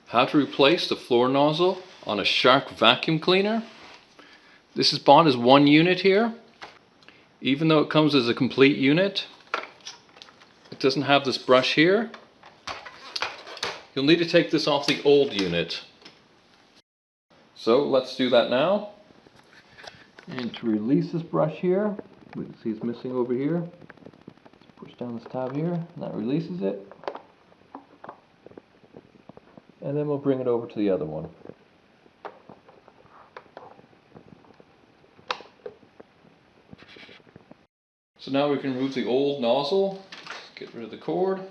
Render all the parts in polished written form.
How to replace the floor nozzle on a Shark vacuum cleaner. This is bought as one unit here. Even though it comes as a complete unit, it doesn't have this brush here. You'll need to take this off the old unit. So let's do that now. And to release this brush here, we can see it's missing over here. Push down this tab here, and that releases it. And then we'll bring it over to the other one. So now we can remove the old nozzle, get rid of the cord,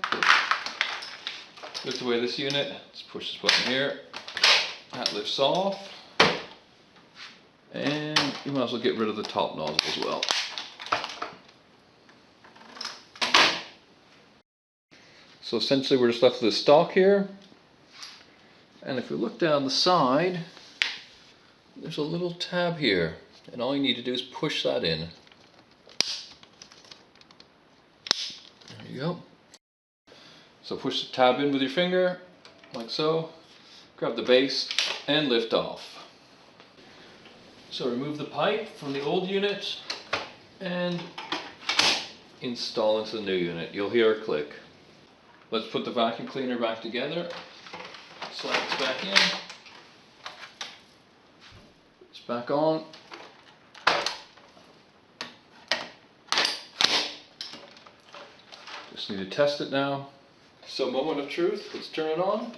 lift away this unit, let's push this button here, that lifts off, and you might as well get rid of the top nozzle as well. So essentially we're just left with the stock here, and if we look down the side, there's a little tab here, and all you need to do is push that in. There you go. So push the tab in with your finger, like so, grab the base, and lift off. So remove the pipe from the old unit, and install into the new unit. You'll hear a click. Let's put the vacuum cleaner back together. Slide this back in. It's back on. Just need to test it now. So moment of truth, let's turn it on.